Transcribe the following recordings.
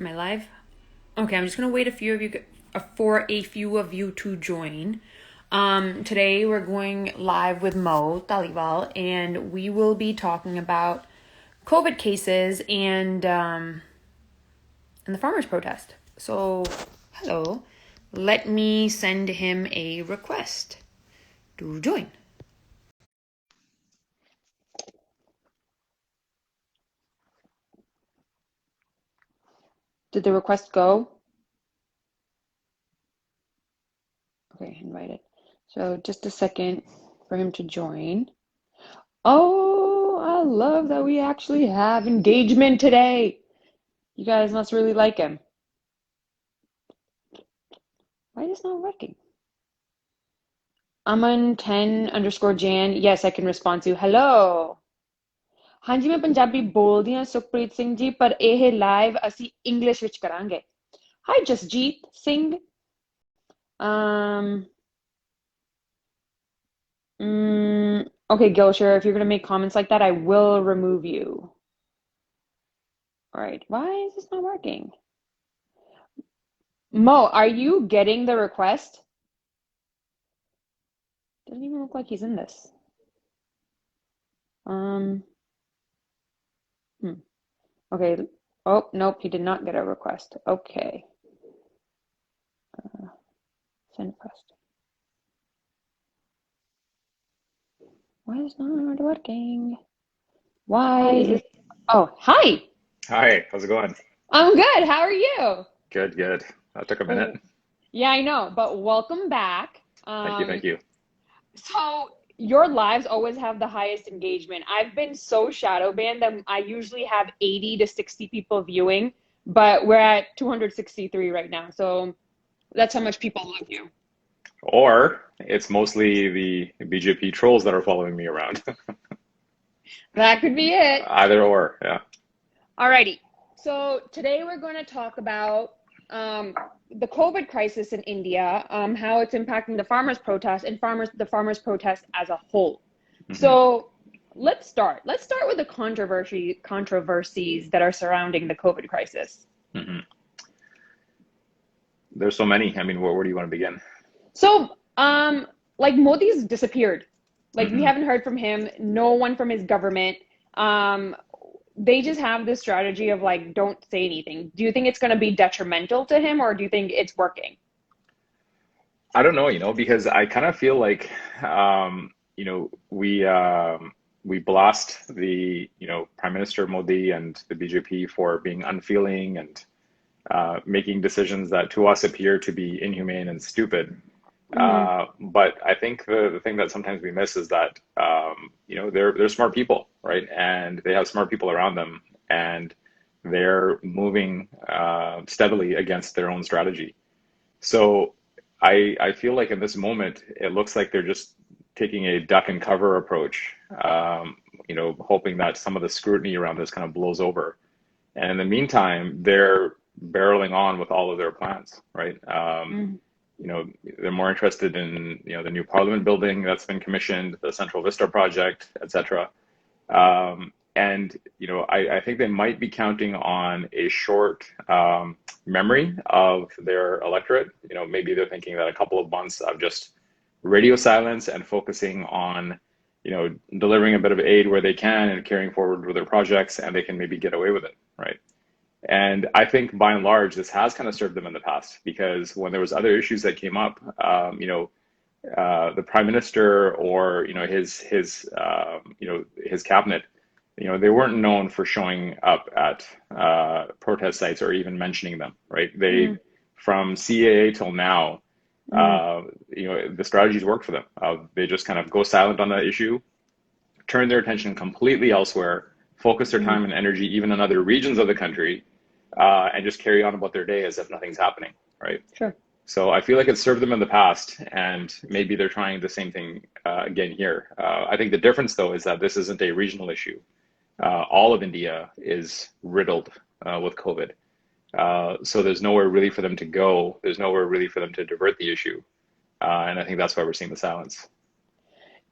Am I live? Okay, I'm just gonna wait for a few of you to join. Today we're going live with Dhaliwal, and we will be talking about COVID cases and the farmers' protest. So, hello. Let me send him a request to join. Did the request go? Okay, invited. So just a second for him to join. Oh, I love that we actually have engagement today. You guys must really like him. Why is it not working? Aman 10_Jan. Yes, I can respond to. Hello. हाँ जी मैं पंजाबी बोलदी ਹਾਂ ਸੁਖਪ੍ਰੀਤ ਸਿੰਘ ਜੀ ਪਰ ਇਹ live ਅਸੀਂ English ਵਿੱਚ ਕਰਾਂਗੇ. Hi Jasjeet Singh. Um okay, Gilshire, if you're going to make comments like that, I will remove you. All right. Why is this not working? Mo, are you getting the request? Doesn't even look like he's in this. Okay. Oh, nope, he did not get a request. Okay. Send request. Why is it not working? Why is this? Oh, hi. Hi, how's it going? I'm good. How are you? Good, good. That took a minute. Yeah, I know, but welcome back. Thank you, thank you. So your lives always have the highest engagement. I've been so shadow banned that I usually have 80 to 60 people viewing, but we're at 263 right now. So that's how much people love you. Or it's mostly the BJP trolls that are following me around. That could be it. Either or, yeah. Alrighty. So today we're going to talk about the COVID crisis in India, how it's impacting the farmers' protest and the farmers' protest as a whole. So let's start. Let's start with the controversies that are surrounding the COVID crisis. There's so many. I mean, where do you want to begin? So, like Modi's disappeared. Like we haven't heard from him. No one from his government. They just have this strategy of like, don't say anything. Do you think it's going to be detrimental to him, or do you think it's working? I don't know, because I kind of feel like, we blast the, Prime Minister Modi and the BJP for being unfeeling and making decisions that to us appear to be inhumane and stupid. But I think the thing that sometimes we miss is that they're smart people, right? And they have smart people around them, and they're moving steadily against their own strategy. So I feel like in this moment it looks like they're just taking a duck and cover approach, hoping that some of the scrutiny around this kind of blows over. And in the meantime, they're barreling on with all of their plans, right? They're more interested in, the new parliament building that's been commissioned, the Central Vista project, etc. I think they might be counting on a short memory of their electorate. Maybe they're thinking that a couple of months of just radio silence and focusing on, delivering a bit of aid where they can and carrying forward with their projects, and they can maybe get away with it, right? And I think by and large, this has kind of served them in the past, because when there was other issues that came up, the prime minister or his cabinet, they weren't known for showing up at protest sites or even mentioning them, right? They from CAA till now, the strategies worked for them. They just kind of go silent on that issue, turn their attention completely elsewhere, focus their time and energy even in other regions of the country, and just carry on about their day as if nothing's happening, right? Sure. So I feel like it's served them in the past, and maybe they're trying the same thing again here. I think the difference, though, is that this isn't a regional issue. All of India is riddled with COVID. So there's nowhere really for them to go. There's nowhere really for them to divert the issue. And I think that's why we're seeing the silence.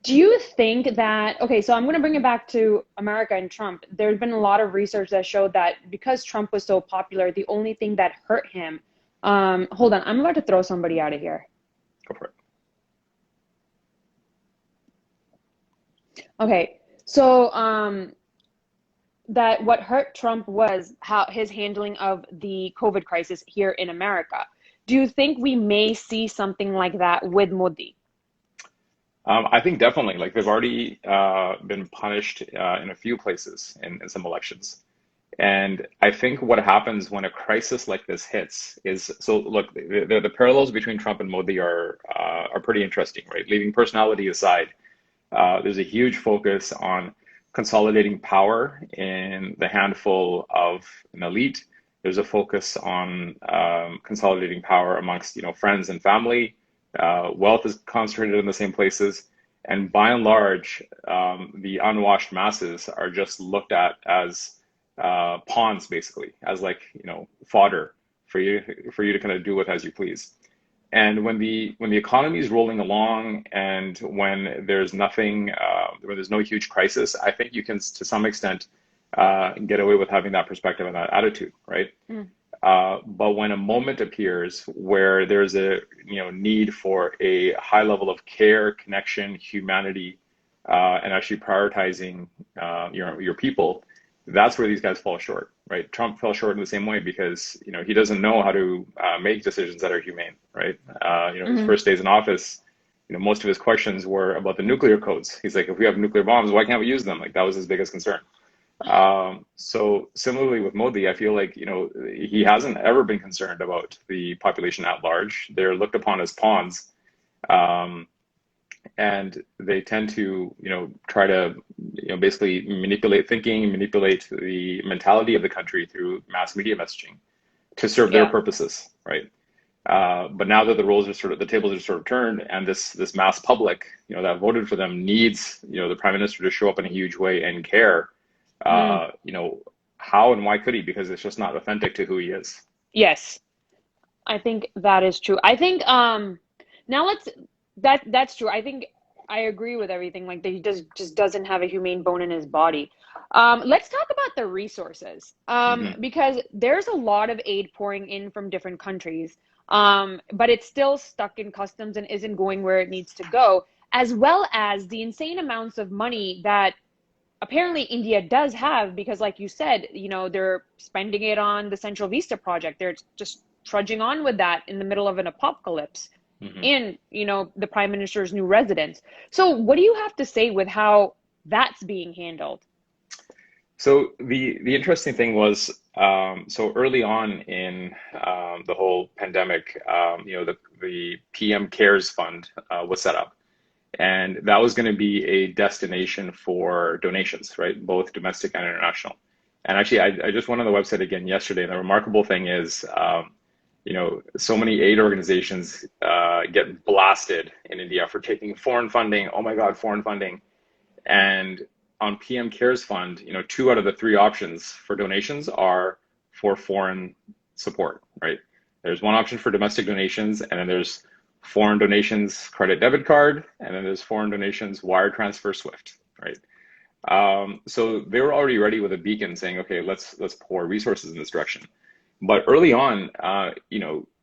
Do you think that, okay, so I'm going to bring it back to America and Trump. There's been a lot of research that showed that because Trump was so popular, the only thing that hurt him, hold on, I'm about to throw somebody out of here. Go for it. Okay, so that what hurt Trump was how his handling of the COVID crisis here in America. Do you think we may see something like that with Modi? I think definitely, like they've already been punished in a few places in some elections. And I think what happens when a crisis like this hits is, so look, the parallels between Trump and Modi are pretty interesting, right? Leaving personality aside, there's a huge focus on consolidating power in the handful of an elite. There's a focus on consolidating power amongst, friends and family. Wealth is concentrated in the same places, and by and large, the unwashed masses are just looked at as pawns, basically, as like fodder for you to kind of do with as you please. And when the economy is rolling along, and when there's nothing, when there's no huge crisis, I think you can, to some extent, get away with having that perspective and that attitude, right? Mm. But when a moment appears where there's a need for a high level of care, connection, humanity, and actually prioritizing your people, that's where these guys fall short, right? Trump fell short in the same way because he doesn't know how to make decisions that are humane, right? His Hmm. first days in office, most of his questions were about the nuclear codes. He's like, if we have nuclear bombs, why can't we use them? Like that was his biggest concern. So similarly with Modi, I feel like he hasn't ever been concerned about the population at large. They're looked upon as pawns. Um, and they tend to try to basically manipulate thinking, manipulate the mentality of the country through mass media messaging to serve their Yeah. purposes, right? But now that the tables are sort of turned, and this mass public that voted for them needs the prime minister to show up in a huge way and care. Mm. How and why could he? Because it's just not authentic to who he is. Yes, I think that is true. I think now that's true. I think I agree with everything. Like that he just doesn't have a humane bone in his body. Let's talk about the resources. Hmm. Because there's a lot of aid pouring in from different countries. But it's still stuck in customs and isn't going where it needs to go, as well as the insane amounts of money that apparently India does have, because like you said, they're spending it on the Central Vista project. They're just trudging on with that in the middle of an apocalypse Hmm. in, the prime minister's new residence. So what do you have to say with how that's being handled? So the interesting thing was, so early on in the whole pandemic, the PM Cares Fund was set up, and that was going to be a destination for donations, right? Both domestic and international. And actually, I just went on the website again yesterday, and the remarkable thing is, so many aid organizations get blasted in India for taking foreign funding. Oh my God, foreign funding. And on PM Cares Fund, two out of the three options for donations are for foreign support, right? There's one option for domestic donations, and then there's foreign donations credit debit card, and then there's foreign donations wire transfer Swift, right? So they were already ready with a beacon saying, okay, let's pour resources in this direction. But early on,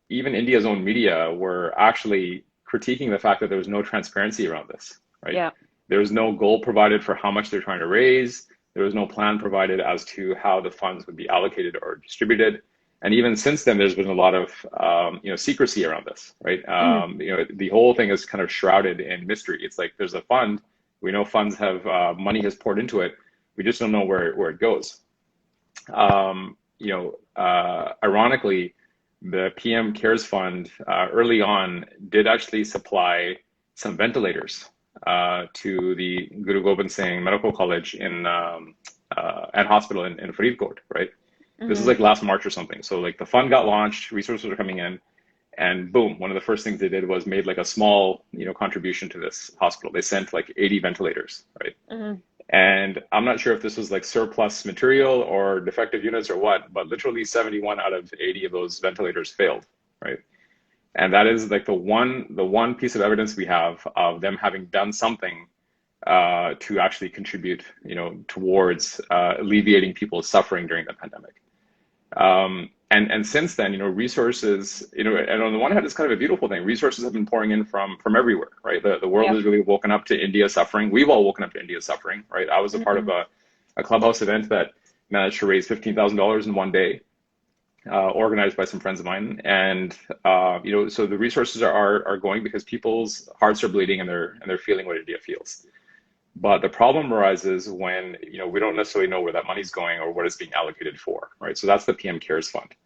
even India's own media were actually critiquing the fact that there was no transparency around this, right? Yeah. There was no goal provided for how much they're trying to raise. There was no plan provided as to how the funds would be allocated or distributed. And even since then, there's been a lot of secrecy around this, right? Hmm. The whole thing is kind of shrouded in mystery. It's like there's a fund. We know funds have money has poured into it. We just don't know where it goes. Ironically, the PM Cares Fund early on did actually supply some ventilators to the Guru Gobind Singh Medical College and hospital in Faridkot, right? This is Hmm. like last March or something. So like the fund got launched, resources are coming in, and boom, one of the first things they did was made like a small, contribution to this hospital. They sent like 80 ventilators, right? Hmm. And I'm not sure if this was like surplus material or defective units or what, but literally 71 out of 80 of those ventilators failed, right? And that is like the one piece of evidence we have of them having done something to actually contribute, towards alleviating people's suffering during the pandemic. And since then, resources, and on the one hand, it's kind of a beautiful thing. Resources have been pouring in from everywhere, right? The world Yep. has really woken up to India's suffering. We've all woken up to India's suffering, right? I was a part of a Clubhouse event that managed to raise $15,000 in one day, organized by some friends of mine. And, so the resources are going because people's hearts are bleeding and they're feeling what India feels. But the problem arises when, we don't necessarily know where that money's going or what it's being allocated for, right? So that's the PM CARES Fund.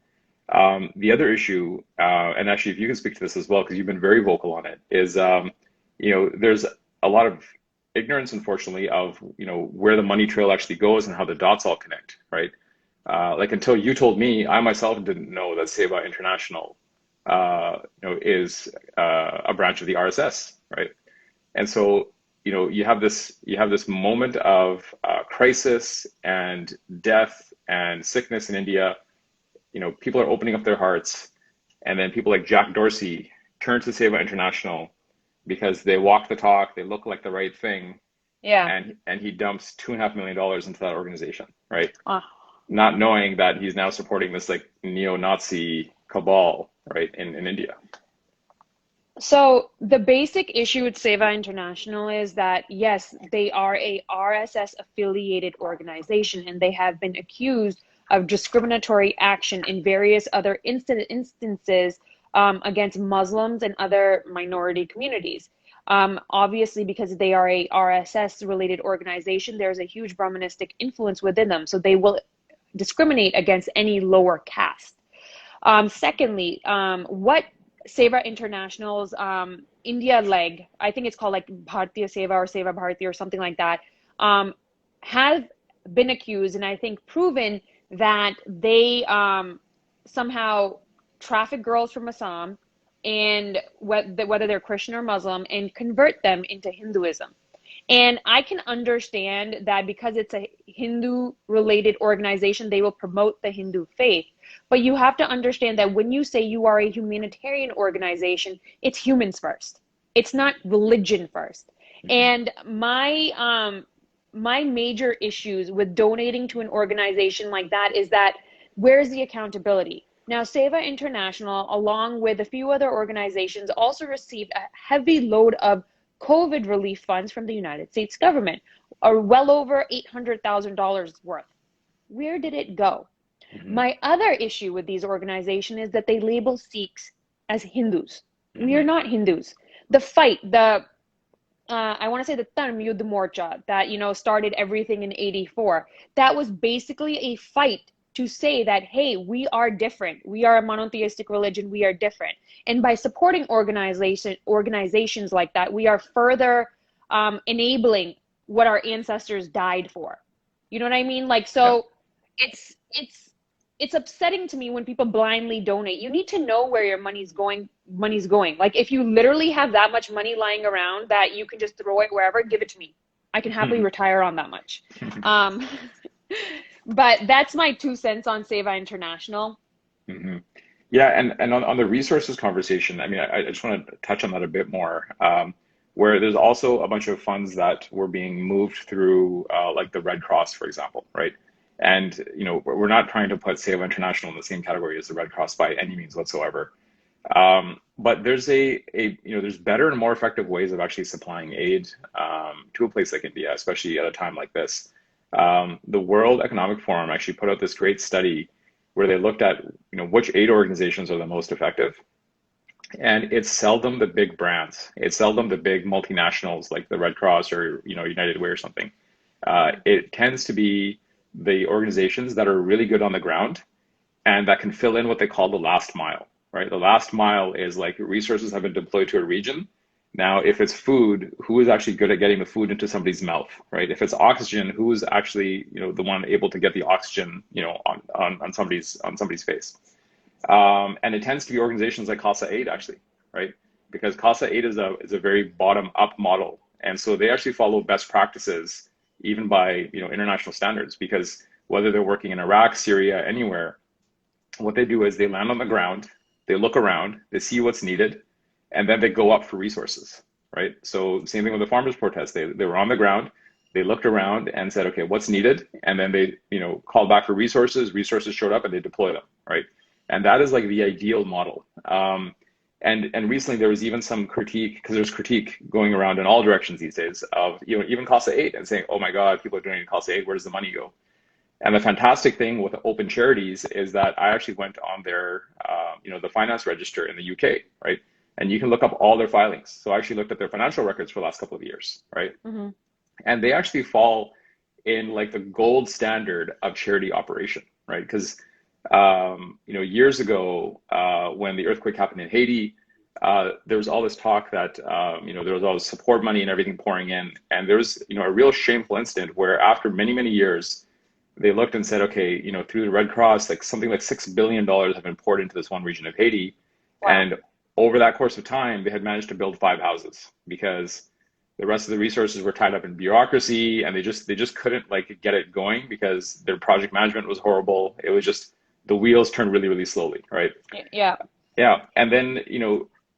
The other issue, and actually, if you can speak to this as well, because you've been very vocal on it, is, there's a lot of ignorance, unfortunately, of, where the money trail actually goes and how the dots all connect, right? Like until you told me, I myself didn't know that Seva International, is a branch of the RSS, right? And so, you have this moment of crisis and death and sickness in India. People are opening up their hearts, and then people like Jack Dorsey turn to Seva International because they walk the talk, they look like the right thing, Yeah. and he dumps $2.5 million into that organization, right? Ah. Not knowing that he's now supporting this like neo-Nazi cabal, right, in India. So the basic issue with Seva International is that, yes, they are a RSS affiliated organization, and they have been accused of discriminatory action in various other instances against Muslims and other minority communities. Obviously, because they are a RSS related organization, there's a huge Brahmanistic influence within them. So they will discriminate against any lower caste. Secondly, what Seva International's India leg, I think it's called like Bhartiya Seva or Seva Bharti or something like that, have been accused and I think proven that they somehow traffic girls from Assam, and whether they're Christian or Muslim, and convert them into Hinduism. And I can understand that because it's a Hindu related organization, they will promote the Hindu faith. But you have to understand that when you say you are a humanitarian organization, it's humans first. It's not religion first. And my major issues with donating to an organization like that is that where's the accountability? Now, Seva International, along with a few other organizations, also received a heavy load of COVID relief funds from the United States government, or well over $800,000 worth. Where did it go? My other issue with these organizations is that they label Sikhs as Hindus. We are not Hindus. The fight, I want to say the Tanm Yudh Morcha that, started everything in '84, that was basically a fight to say that, hey, we are different. We are a monotheistic religion. We are different. And by supporting organizations like that, we are further enabling what our ancestors died for. You know what I mean? Like, so it's upsetting to me when people blindly donate. You need to know where your money's going. Like, if you literally have that much money lying around that you can just throw it wherever, give it to me. I can happily retire on that much. But that's my 2 cents on Seva International. Yeah, and on the resources conversation, I mean, I just want to touch on that a bit more, where there's also a bunch of funds that were being moved through, like the Red Cross, for example, right? And, we're not trying to put Seva International in the same category as the Red Cross by any means whatsoever. But there's there's better and more effective ways of actually supplying aid to a place like India, especially at a time like this. The World Economic Forum actually put out this great study where they looked at, which aid organizations are the most effective. And it's seldom the big brands. It's seldom the big multinationals like the Red Cross or, United Way or something. It tends to be the organizations that are really good on the ground and that can fill in what they call the last mile, right? The last mile is like resources have been deployed to a region. Now, if it's food, who is actually good at getting the food into somebody's mouth, right? If it's oxygen, who is actually, the one able to get the oxygen, on somebody's face? And it tends to be organizations like CASA Aid, actually, right? Because CASA Aid is a very bottom-up model, and so they actually follow best practices, even by international standards. Because whether they're working in Iraq, Syria, anywhere, what they do is they land on the ground, they look around, they see what's needed, and then they go up for resources. And then they go up for resources. right? So same thing with the farmers' protest. They were on the ground, they looked around and said, okay, what's needed? And then they, called back for resources. Resources showed up and they deployed them, right? And that is like the ideal model. And recently there was even some critique, because there's critique going around in all directions these days of, even CASA aid, and saying, oh my God, people are donating CASA aid, where does the money go? And the fantastic thing with Open Charities is that I actually went on their, the finance register in the UK, right? And you can look up all their filings. So I actually looked at their financial records for the last couple of years, right? Mm-hmm. And they actually fall in like the gold standard of charity operation, right? Because years ago, when the earthquake happened in Haiti, there was all this talk that there was all this support money and everything pouring in, and there was a real shameful incident where after many years, they looked and said, okay, through the Red Cross, like something like $6 billion have been poured into this one region of Haiti, Wow. And over that course of time, they had managed to build 5 houses because the rest of the resources were tied up in bureaucracy, and they just couldn't like get it going because their project management was horrible. It was just the wheels turned really slowly, right? Yeah. Yeah, and then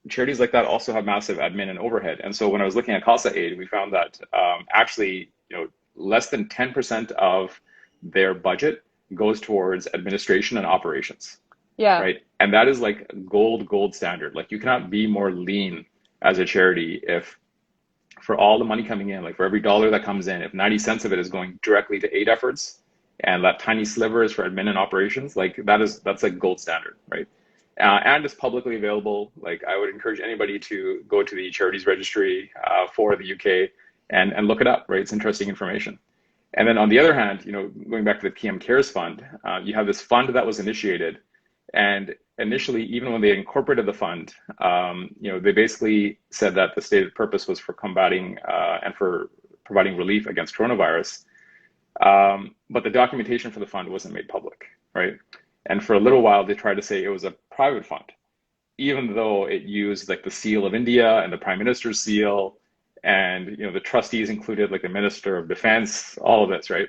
charities like that also have massive admin and overhead. And so when I was looking at CASA aid, we found that actually less than 10% of their budget goes towards administration and operations. Yeah. Right. And that is like gold standard. Like you cannot be more lean as a charity if for all the money coming in, like for every dollar that comes in, if 90 cents of it is going directly to aid efforts and that tiny sliver is for admin and operations, like that's like gold standard, right? And it's publicly available. Like I would encourage anybody to go to the charities registry for the UK and look it up, right? It's interesting information. And then on the other hand, going back to the PM Cares Fund, you have this fund that was initiated. And initially, even when they incorporated the fund, they basically said that the stated purpose was for combating and for providing relief against coronavirus. But the documentation for the fund wasn't made public, right? And for a little while, they tried to say it was a private fund, even though it used like the seal of India and the Prime Minister's seal, and the trustees included like the Minister of Defense, all of this, right?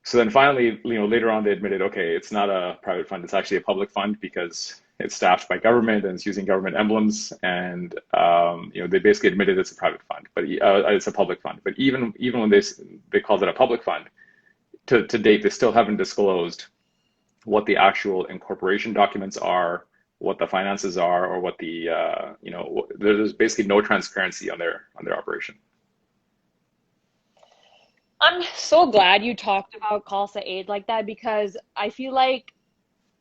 So then finally, later on, they admitted, okay, it's not a private fund; it's actually a public fund because it's staffed by government and it's using government emblems, and they basically admitted it's a private fund, but it's a public fund. But even when they called it a public fund, to date, they still haven't disclosed what the actual incorporation documents are, what the finances are, or what the there's basically no transparency on their operation. I'm so glad you talked about CASA aid like that, because I feel like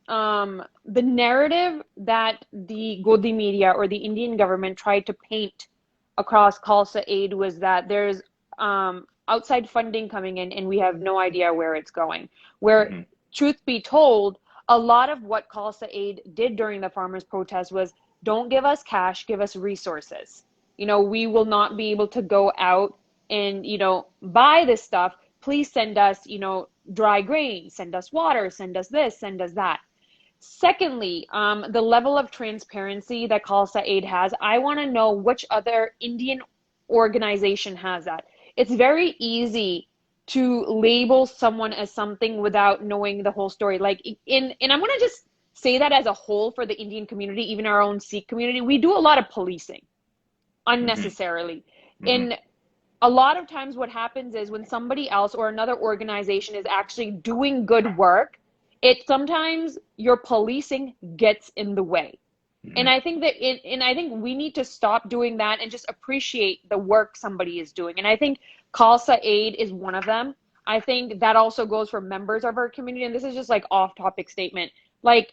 the narrative that the Godi media or the Indian government tried to paint across CASA aid was that there's outside funding coming in and we have no idea where it's going. Where, truth be told, a lot of what CASA aid did during the farmers' protest was, don't give us cash, give us resources. We will not be able to go out and, buy this stuff. Please send us, dry grain, send us water, send us this, send us that. Secondly, the level of transparency that CASA aid has, I want to know which other Indian organization has that. It's very easy to label someone as something without knowing the whole story. Like and I'm going to just say that as a whole for the Indian community, even our own Sikh community, we do a lot of policing unnecessarily. And a lot of times what happens is when somebody else or another organization is actually doing good work, sometimes your policing gets in the way. And I think I think we need to stop doing that and just appreciate the work somebody is doing. And I think CASA aid is one of them. I think that also goes for members of our community. And this is just like off-topic statement. Like,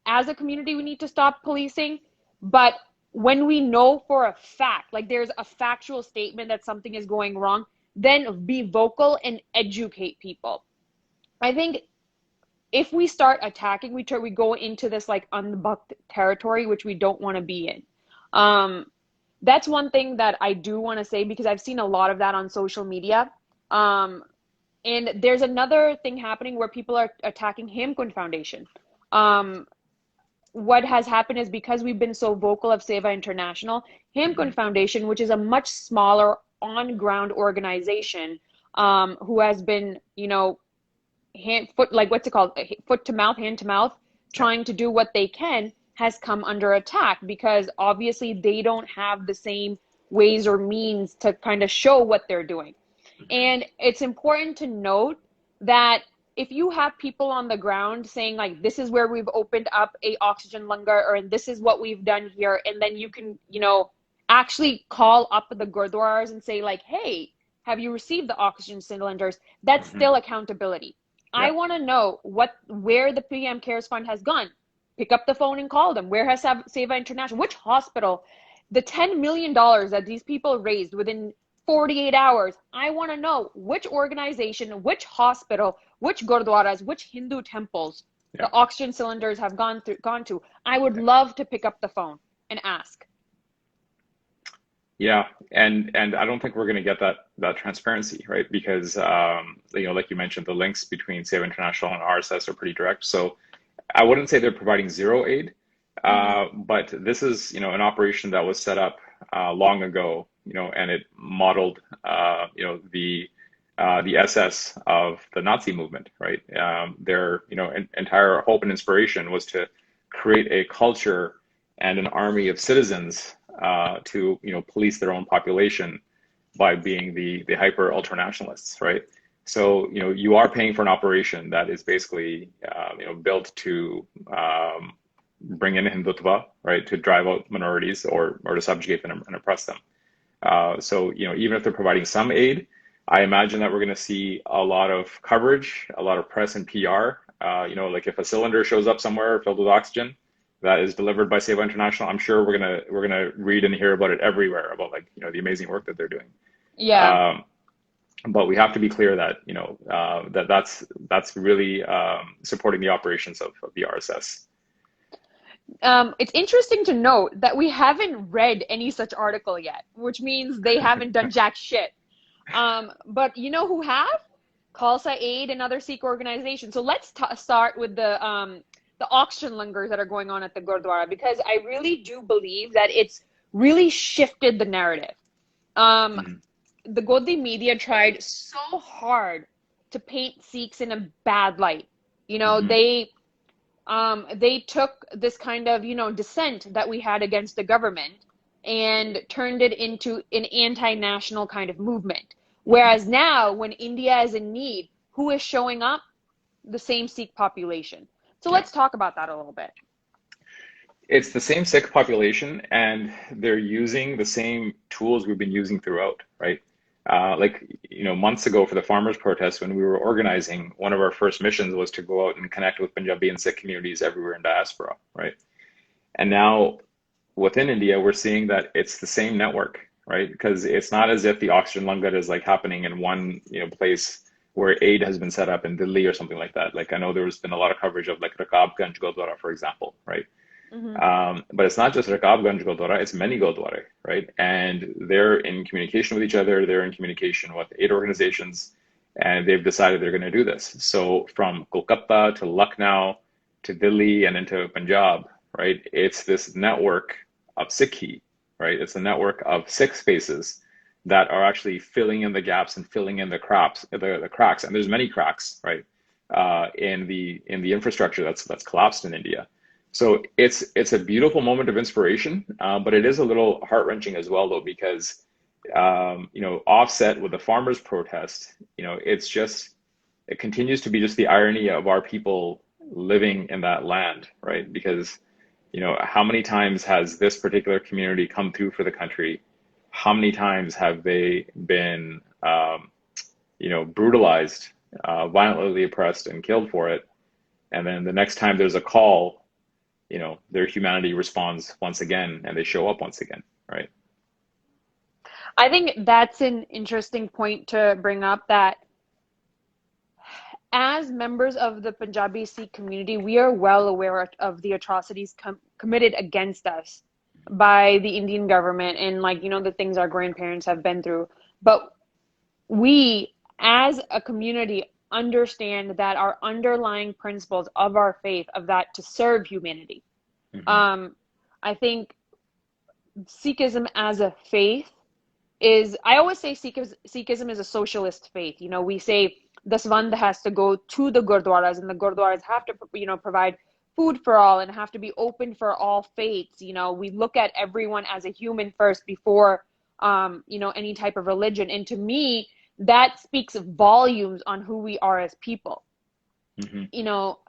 as a community, we need to stop policing. But when we know for a fact, like there's a factual statement that something is going wrong, then be vocal and educate people. I think if we start attacking, we go into this like unbucked territory, which we don't want to be in. That's one thing that I do want to say, because I've seen a lot of that on social media. And there's another thing happening where people are attacking Hemkund Foundation. What has happened is, because we've been so vocal of Seva International, Hemkund Foundation, which is a much smaller on-ground organization, who has been, foot to mouth, hand to mouth, trying to do what they can, has come under attack, because obviously they don't have the same ways or means to kind of show what they're doing. And it's important to note that if you have people on the ground saying like, this is where we've opened up a oxygen langar, or this is what we've done here, and then you can, actually call up the gurdwaras and say like, hey, have you received the oxygen cylinders? That's still accountability. Yeah. I want to know where the PM Cares Fund has gone. Pick up the phone and call them. Where has Seva International? Which hospital? The $10 million that these people raised within 48 hours. I want to know which organization, which hospital, which gurdwaras, which Hindu temples the oxygen cylinders have gone to. I would love to pick up the phone and ask. Yeah, and I don't think we're going to get that transparency, right? Because like you mentioned, the links between Seva International and RSS are pretty direct. So I wouldn't say they're providing zero aid, but this is an operation that was set up long ago, and it modeled the SS of the Nazi movement, right? Their entire hope and inspiration was to create a culture and an army of citizens to police their own population by being the hyper ultranationalists, right? So you are paying for an operation that is basically built to bring in Hindutva, right, to drive out minorities or to subjugate them and oppress them. So even if they're providing some aid, I imagine that we're going to see a lot of coverage, a lot of press and PR. Like if a cylinder shows up somewhere filled with oxygen that is delivered by Seva International, I'm sure we're gonna read and hear about it everywhere, about the amazing work that they're doing. Yeah. But we have to be clear that that's really supporting the operations of the RSS. It's interesting to note that we haven't read any such article yet, which means they haven't done jack shit. But you know who have? Khalsa Aid and other Sikh organizations. So let's start with the oxygen langars that are going on at the Gurdwara, because I really do believe that it's really shifted the narrative. The Godi media tried so hard to paint Sikhs in a bad light. They took this kind of, dissent that we had against the government and turned it into an anti-national kind of movement. Whereas now, when India is in need, who is showing up? The same Sikh population. So let's talk about that a little bit. It's the same Sikh population, and they're using the same tools we've been using throughout, right? Months ago for the farmers' protest, when we were organizing, one of our first missions was to go out and connect with Punjabi and Sikh communities everywhere in diaspora, right? And now within India, we're seeing that it's the same network, right? Because it's not as if the oxygen langar is happening in one place where aid has been set up in Delhi or something like that. I know there's been a lot of coverage of Rakabganj Gurdwara, for example, right? But it's not just Rakabganj Gurdwara, it's many Gurdwara, right? And they're in communication with each other, they're in communication with aid organizations, and they've decided they're going to do this. So from Kolkata to Lucknow to Delhi and into Punjab, right? It's this network of Sikhi, right? It's a network of Sikh spaces that are actually filling in the gaps and filling in the cracks, and there's many cracks, right, in the infrastructure that's collapsed in India. So it's a beautiful moment of inspiration, but it is a little heart-wrenching as well, though, because offset with the farmers' protest, it continues to be just the irony of our people living in that land, right? Because how many times has this particular community come through for the country? How many times have they been, brutalized, violently oppressed and killed for it? And then the next time there's a call, their humanity responds once again and they show up once again, right? I think that's an interesting point to bring up, that as members of the Punjabi Sikh community, we are well aware of the atrocities committed against us by the Indian government and the things our grandparents have been through. But we as a community understand that our underlying principles of our faith, of that to serve humanity. I think Sikhism as a faith I always say Sikhism is a socialist faith. We say the Svand has to go to the Gurdwaras, and the Gurdwaras have to, provide food for all and have to be open for all faiths. You know, we look at everyone as a human first before, you know, any type of religion. And to me, that speaks volumes on who we are as people. Mm-hmm. You know,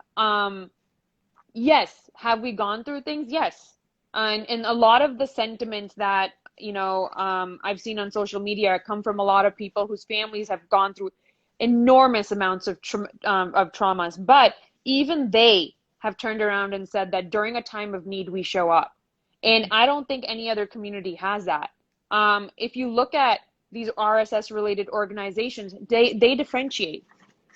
yes, have we gone through things? Yes. And a lot of the sentiments that, you know, I've seen on social media come from a lot of people whose families have gone through enormous amounts of traumas, but even they have turned around and said that during a time of need, we show up. And I don't think any other community has that. If you look at these RSS related organizations, they differentiate.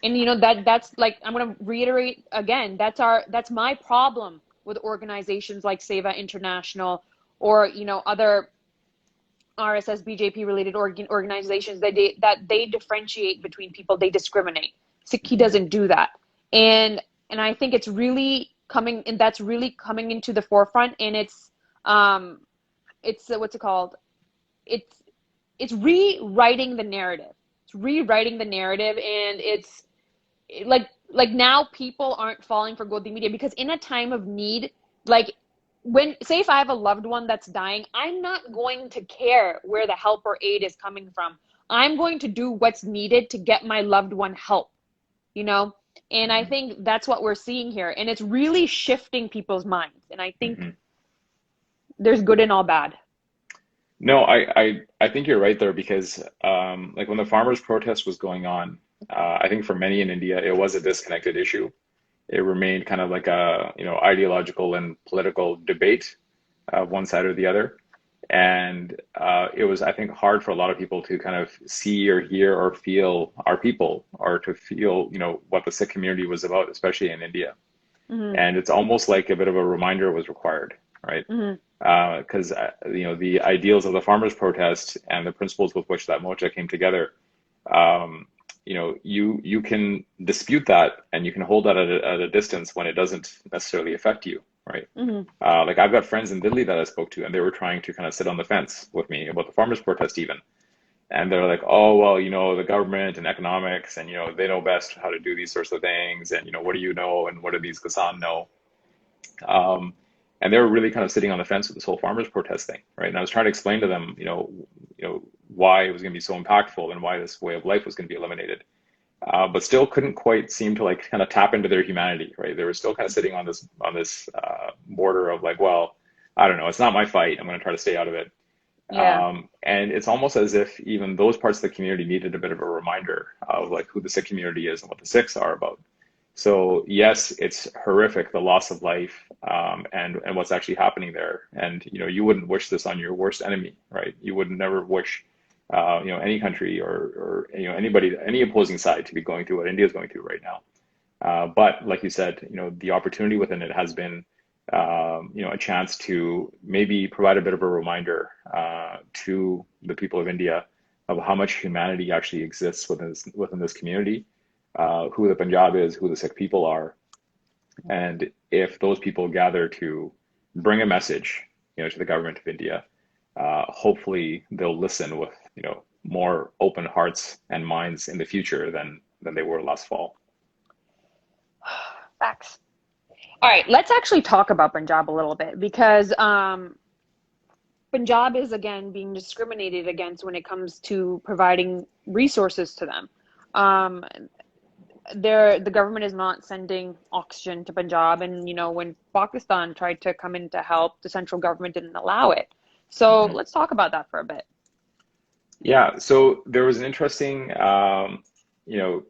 And you know, that's like, I'm going to reiterate again, that's my problem with organizations like Seva International, or, you know, other RSS BJP related organizations that they differentiate between people, they discriminate. Sikhi doesn't do that. And I think it's really coming, and that's really coming into the forefront. And it's what's it called? It's rewriting the narrative. It's rewriting the narrative, and it's like now people aren't falling for Godi media, because in a time of need, like, when, say, if I have a loved one that's dying, I'm not going to care where the help or aid is coming from. I'm going to do what's needed to get my loved one help, you know? And I think that's what we're seeing here. And it's really shifting people's minds. And I think there's good and all bad. No, I think you're right there, because like when the farmers' protest was going on, I think for many in India, it was a disconnected issue. It remained kind of like a, you know, ideological and political debate of one side or the other. And it was, I think, hard for a lot of people to kind of see or hear or feel our people, or to feel, you know, what the Sikh community was about, especially in India. And it's almost like a bit of a reminder was required, right? Because you know, the ideals of the farmers' protest and the principles with which that mocha came together, you know, you can dispute that, and you can hold that at a distance when it doesn't necessarily affect you, right? Like, I've got friends in Delhi that I spoke to, and they were trying to kind of sit on the fence with me about the farmers' protest even. And they're like, oh, well, you know, the government and economics, and, you know, they know best how to do these sorts of things. And, you know, what do you know? And what do these Kisan know? And they were really kind of sitting on the fence with this whole farmers protest thing, right? And I was trying to explain to them, you know, why it was going to be so impactful and why this way of life was going to be eliminated, but still couldn't quite seem to like kind of tap into their humanity, right? They were still kind of sitting on this border of like, well, I don't know, it's not my fight. I'm going to try to stay out of it. And it's almost as if even those parts of the community needed a bit of a reminder of like who the Sikh community is and what the Sikhs are about. So yes, it's horrific, the loss of life, and what's actually happening there. And, you know, you wouldn't wish this on your worst enemy, right? You would never wish, you know, any country or, you know, anybody, any opposing side to be going through what India is going through right now. But like you said, you know, the opportunity within it has been, you know, a chance to maybe provide a bit of a reminder to the people of India of how much humanity actually exists within this community. Who the Punjab is, who the Sikh people are, and if those people gather to bring a message, you know, to the government of India, hopefully they'll listen with, you know, more open hearts and minds in the future than they were last fall. Facts. All right, let's actually talk about Punjab a little bit, because Punjab is again being discriminated against when it comes to providing resources to them. The government is not sending oxygen to Punjab, and you know, when Pakistan tried to come in to help, the central government didn't allow it. So let's talk about that for a bit. Yeah, so there was an interesting, you know,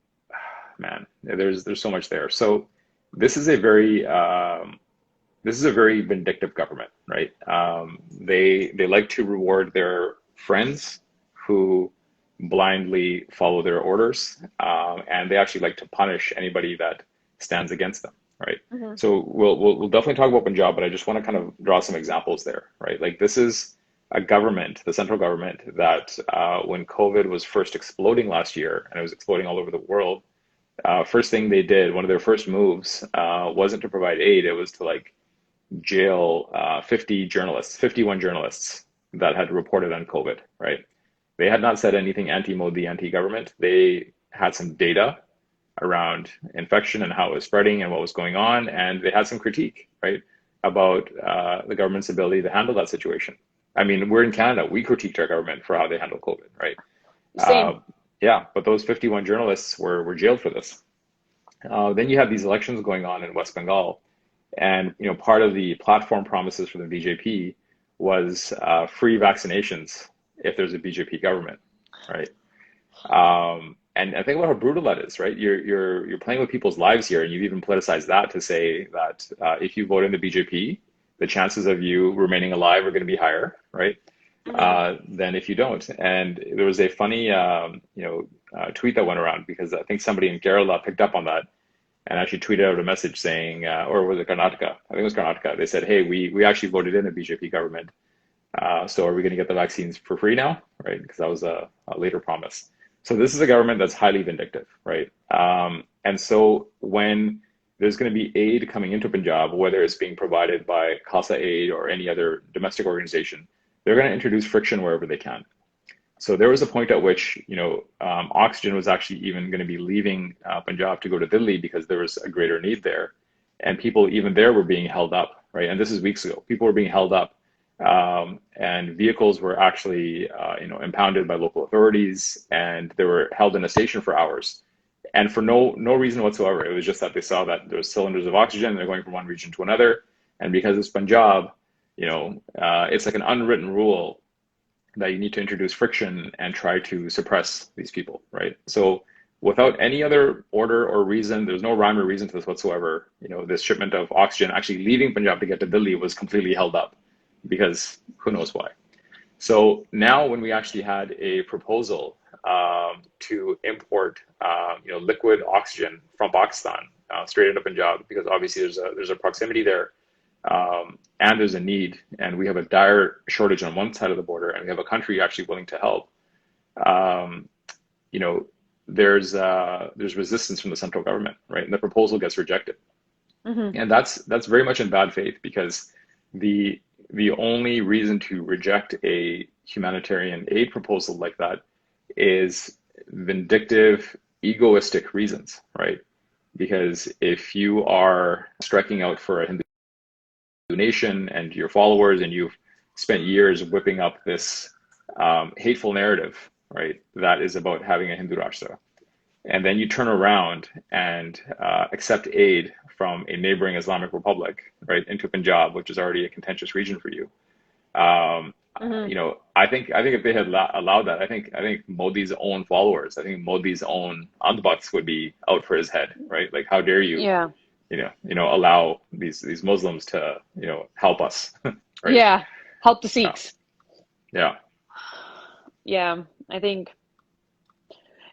man, there's so much there. So this is a very vindictive government, right? They like to reward their friends who blindly follow their orders, and they actually like to punish anybody that stands against them, right? So we'll definitely talk about Punjab, but I just want to kind of draw some examples there, right? Like, this is a government, the central government, that when COVID was first exploding last year, and it was exploding all over the world, first thing they did, one of their first moves, wasn't to provide aid, it was to like jail 51 journalists that had reported on COVID, right? They had not said anything anti-Modi, anti-government. They had some data around infection and how it was spreading and what was going on. And they had some critique, right, about the government's ability to handle that situation. I mean, we're in Canada. We critiqued our government for how they handled COVID, right? Same. Yeah, but those 51 journalists were jailed for this. Then you have these elections going on in West Bengal, and part of the platform promises for the BJP was free vaccinations if there's a BJP government, right? And I think about how brutal that is, right? You're playing with people's lives here, and you've even politicized that to say that if you vote in the BJP, the chances of you remaining alive are going to be higher, right? Than if you don't. And there was a funny, tweet that went around because I think somebody in Kerala picked up on that and actually tweeted out a message saying, or was it Karnataka? I think it was Karnataka. They said, "Hey, we actually voted in a BJP government. So are we going to get the vaccines for free now?" Right? Because that was a later promise. So this is a government that's highly vindictive, right? And so when there's going to be aid coming into Punjab, whether it's being provided by Khalsa Aid or any other domestic organization, they're going to introduce friction wherever they can. So there was a point at which, oxygen was actually even going to be leaving Punjab to go to Delhi because there was a greater need there. And people even there were being held up, right? And this is weeks ago. People were being held up. And vehicles were actually, impounded by local authorities, and they were held in a station for hours. And for no reason whatsoever. It was just that they saw that there was cylinders of oxygen, they're going from one region to another. And because it's Punjab, it's like an unwritten rule that you need to introduce friction and try to suppress these people, right? So without any other order or reason, there's no rhyme or reason to this whatsoever. This shipment of oxygen actually leaving Punjab to get to Delhi was completely held up because who knows why. So now when we actually had a proposal to import, liquid oxygen from Pakistan straight into Punjab, because obviously there's a proximity there, and there's a need, and we have a dire shortage on one side of the border, and we have a country actually willing to help. There's resistance from the central government, right? And the proposal gets rejected, and that's very much in bad faith, because the only reason to reject a humanitarian aid proposal like that is vindictive, egoistic reasons, right? Because if you are striking out for a Hindu nation and your followers, and you've spent years whipping up this hateful narrative, right, that is about having a Hindu Rashtra, and then you turn around and accept aid from a neighboring Islamic Republic, right, into Punjab, which is already a contentious region for you. I think if they had allowed that, I think Modi's own followers, I think Modi's own Andbats would be out for his head, right? Like, how dare you? Yeah. Allow these Muslims to, help us, right? Yeah, help the Sikhs. Yeah. Yeah, I think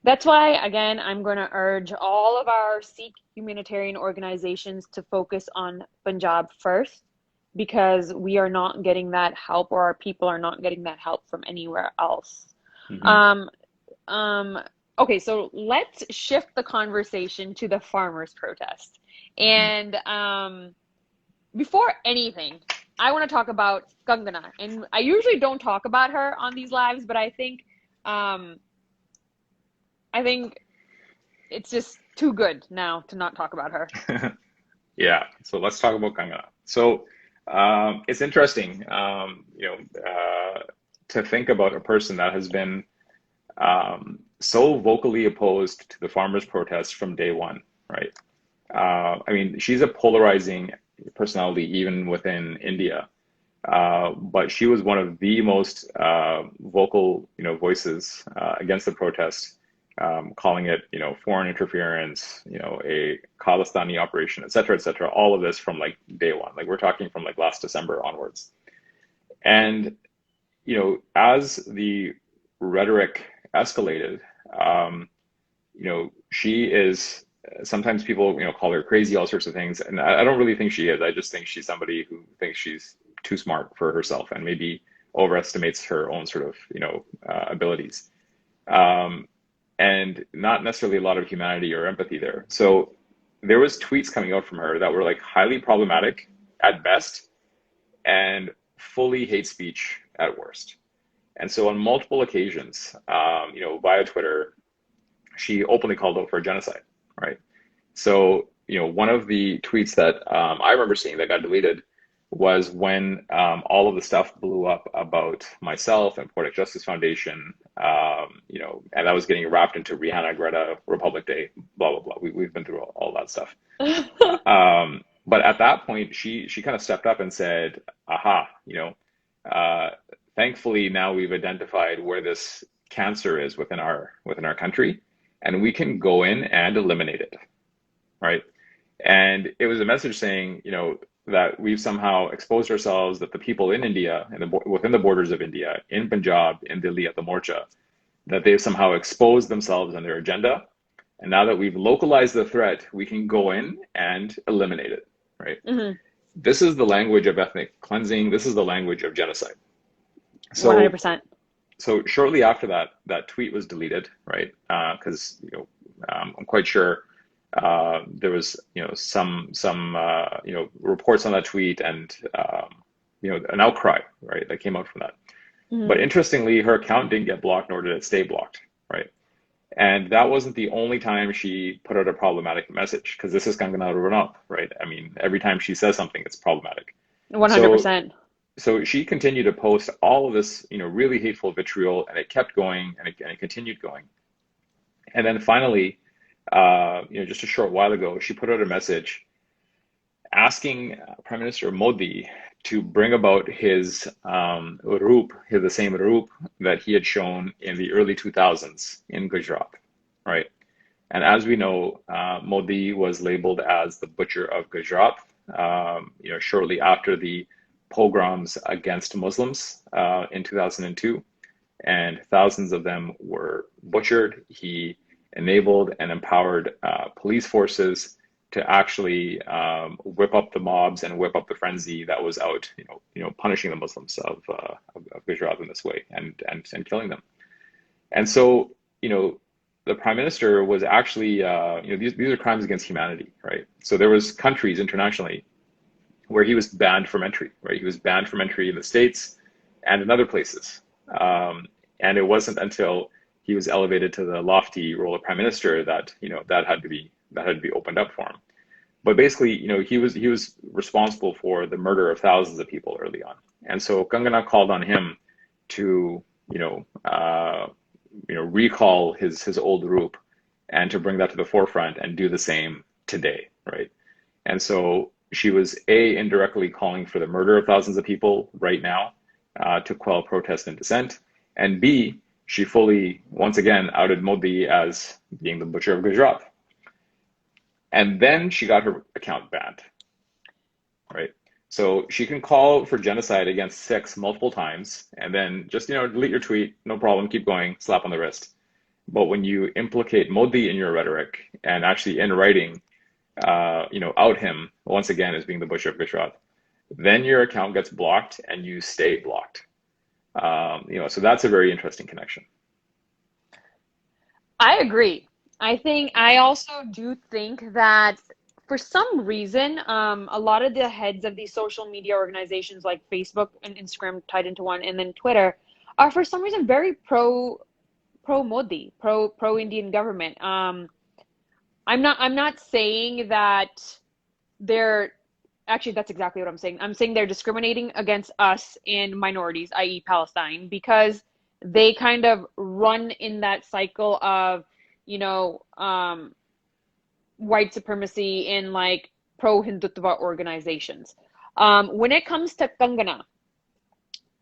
that's why, again, I'm going to urge all of our Sikh humanitarian organizations to focus on Punjab first, because we are not getting that help, or our people are not getting that help from anywhere else. Okay, so let's shift the conversation to the farmers' protest. And before anything, I want to talk about Kangana. And I usually don't talk about her on these lives, but I think it's just too good now to not talk about her. Yeah, so let's talk about Kangana. So it's interesting, to think about a person that has been so vocally opposed to the farmers' protests from day one, right? She's a polarizing personality even within India, but she was one of the most vocal, voices against the protest, calling it, foreign interference, a Khalistani operation, et cetera, all of this from like day one. Like, we're talking from like last December onwards. And, as the rhetoric escalated, she is, sometimes people, call her crazy, all sorts of things. And I don't really think she is. I just think she's somebody who thinks she's too smart for herself and maybe overestimates her own sort of, abilities. And not necessarily a lot of humanity or empathy there. So there was tweets coming out from her that were like highly problematic at best and fully hate speech at worst. And so on multiple occasions, via Twitter, she openly called out for genocide, right? So, one of the tweets that I remember seeing that got deleted was when all of the stuff blew up about myself and Poetic Justice Foundation, and that was getting wrapped into Rihanna, Greta, Republic Day, blah, blah, blah. We've been through all that stuff. But at that point, she kind of stepped up and said, aha, uh, thankfully now we've identified where this cancer is within our country, and we can go in and eliminate it, right? And it was a message saying, that we've somehow exposed ourselves, that the people in India and within the borders of India, in Punjab, in Delhi at the Morcha, that they've somehow exposed themselves and their agenda. And now that we've localized the threat, we can go in and eliminate it, right? Mm-hmm. This is the language of ethnic cleansing. This is the language of genocide. So, 100%. So shortly after that tweet was deleted, right? Because I'm quite sure there was some reports on that tweet and an outcry, right, that came out from that. Mm-hmm. But interestingly, her account didn't get blocked, nor did it stay blocked, right? And that wasn't the only time she put out a problematic message, because this is Kangana Ranaut, right? I mean, every time she says something, it's problematic. 100%. So she continued to post all of this, really hateful vitriol, and it kept going, and it continued going. And then finally, just a short while ago, she put out a message asking Prime Minister Modi to bring about his the same roop that he had shown in the early 2000s in Gujarat, right? And as we know, Modi was labeled as the Butcher of Gujarat, shortly after the pogroms against Muslims in 2002, and thousands of them were butchered. He enabled and empowered police forces to actually whip up the mobs and whip up the frenzy that was out, punishing the Muslims of Gujarat in this way and killing them. And so, the prime minister was actually, these are crimes against humanity, right? So there was countries internationally where he was banned from entry, right? He was banned from entry in the States and in other places. And it wasn't until he was elevated to the lofty role of prime minister that, that had to be opened up for him. But basically, he was responsible for the murder of thousands of people early on. And so Kangana called on him to, recall his old roop and to bring that to the forefront and do the same today, right? And so she was indirectly calling for the murder of thousands of people right now to quell protest and dissent, and B, she fully, once again, outed Modi as being the Butcher of Gujarat. And then she got her account banned, right? So she can call for genocide against Sikhs multiple times and then just, delete your tweet, no problem, keep going, slap on the wrist. But when you implicate Modi in your rhetoric and actually in writing, out him once again as being the Butcher of Gujarat, then your account gets blocked and you stay blocked. So that's a very interesting connection. I agree. I also do think that for some reason, a lot of the heads of these social media organizations like Facebook and Instagram tied into one, and then Twitter, are for some reason very pro Modi, pro Indian government. I'm not saying that they're actually, that's exactly what I'm saying. I'm saying they're discriminating against us and minorities, i.e. Palestine, because they kind of run in that cycle of, white supremacy in like pro-Hindutva organizations. When it comes to Kangana,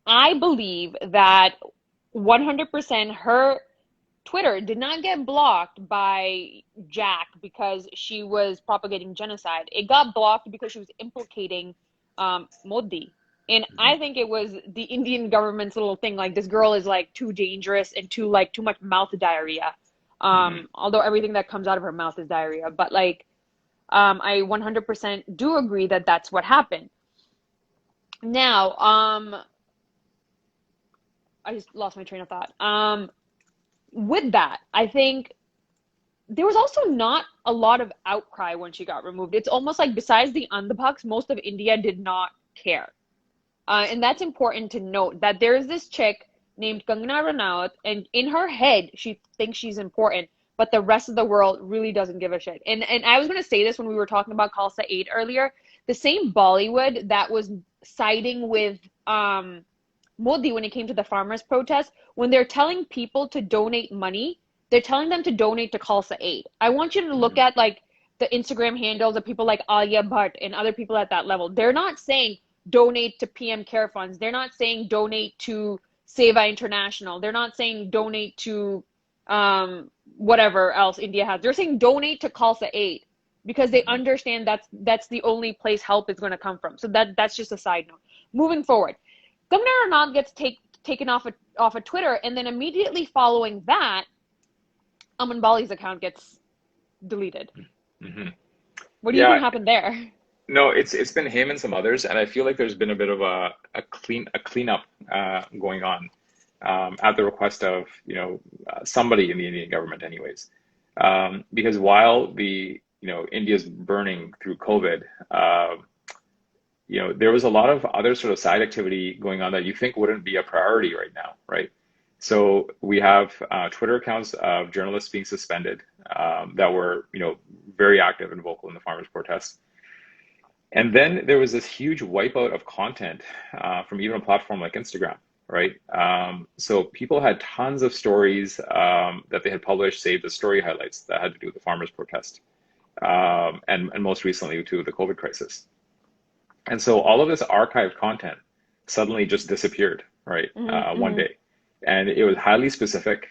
I believe that 100% her Twitter did not get blocked by Jack because she was propagating genocide. It got blocked because she was implicating Modi. And I think it was the Indian government's little thing, like, this girl is like too dangerous and too much mouth diarrhea. Although everything that comes out of her mouth is diarrhea. But I 100% do agree that that's what happened. Now, I just lost my train of thought. With that, I think there was also not a lot of outcry when she got removed. It's almost like besides the Andhbhaks, most of India did not care. And that's important to note, that there is this chick named Kangana Ranaut, and in her head, she thinks she's important. but the rest of the world really doesn't give a shit. And I was going to say this when we were talking about Khalsa Aid earlier. The same Bollywood that was siding with Modi when it came to the farmers' protest, when they're telling people to donate money, they're telling them to donate to Khalsa Aid. I want you to look at like the Instagram handles of people like Alia Bhatt and other people at that level. They're not saying donate to PM Care Funds. They're not saying donate to Seva International. They're not saying donate to whatever else India has. They're saying donate to Khalsa Aid because they understand that's the only place help is going to come from. So that's just a side note. Moving forward, Governor Arnab gets taken off of Twitter, and then immediately following that, Aman Bali's account gets deleted. Mm-hmm. What do you think happened there? No, it's been him and some others, and I feel like there's been a bit of a cleanup going on at the request of somebody in the Indian government, anyways. Because while India's burning through COVID, there was a lot of other sort of side activity going on that you think wouldn't be a priority right now, right? So we have Twitter accounts of journalists being suspended that were, very active and vocal in the farmers' protest. And then there was this huge wipeout of content from even a platform like Instagram, right? So people had tons of stories that they had published, saved as story highlights that had to do with the farmers' protest, and most recently to the COVID crisis. And so all of this archived content suddenly just disappeared, right? One day. And it was highly specific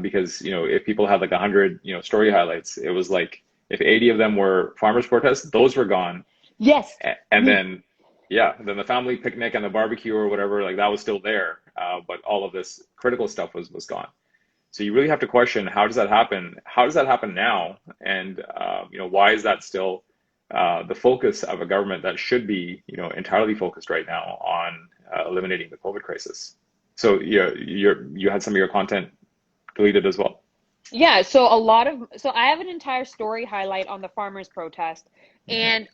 because, if people had like 100, story highlights, it was like if 80 of them were farmers' protests, those were gone. Yes. And then the family picnic and the barbecue or whatever, like that was still there. But all of this critical stuff was gone. So you really have to question, how does that happen? How does that happen now? And, why is that still the focus of a government that should be, entirely focused right now on eliminating the COVID crisis? So you had some of your content deleted as well. Yeah, so I have an entire story highlight on the farmers' protest, and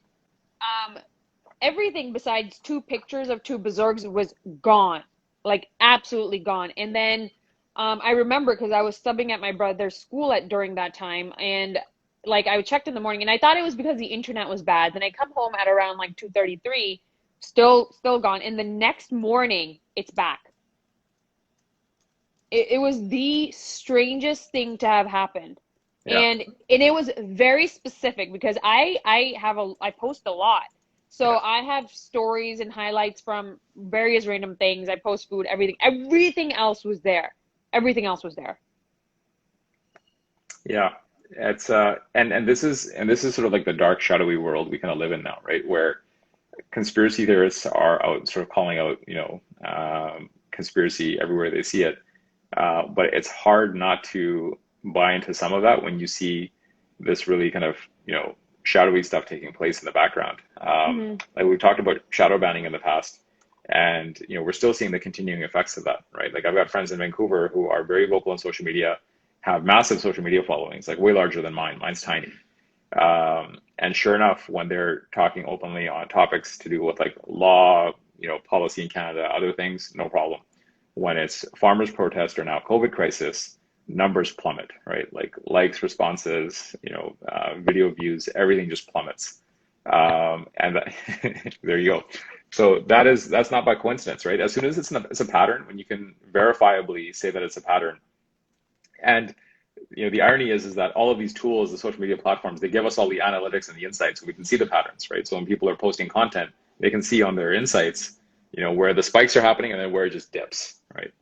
everything besides 2 pictures of 2 berserks was gone, like absolutely gone. And then I remember because I was subbing at my brother's school during that time, and like I checked in the morning, and I thought it was because the internet was bad. Then I come home at around like 2:33, still gone. And the next morning, it's back. It was the strangest thing to have happened. Yeah. And it was very specific because I post a lot. So I have stories and highlights from various random things. I post food, everything. Everything else was there. Everything else was there. Yeah. It's and this is sort of like the dark, shadowy world we kind of live in now, right? Where conspiracy theorists are out sort of calling out, conspiracy everywhere they see it. But it's hard not to buy into some of that when you see this really kind of, shadowy stuff taking place in the background. Like we've talked about shadow banning in the past, and, we're still seeing the continuing effects of that, right? Like I've got friends in Vancouver who are very vocal on social media, have massive social media followings, like way larger than mine. Mine's tiny. And sure enough, when they're talking openly on topics to do with like law, policy in Canada, other things, no problem. When it's farmers' protest or now COVID crisis, numbers plummet, right? Like likes, responses, video views, everything just plummets. There you go. So that's not by coincidence, right? As soon as it's a pattern, when you can verifiably say that it's a pattern. And the irony is that all of these tools, the social media platforms, they give us all the analytics and the insights so we can see the patterns, right? So when people are posting content, they can see on their insights, where the spikes are happening and then where it just dips, right?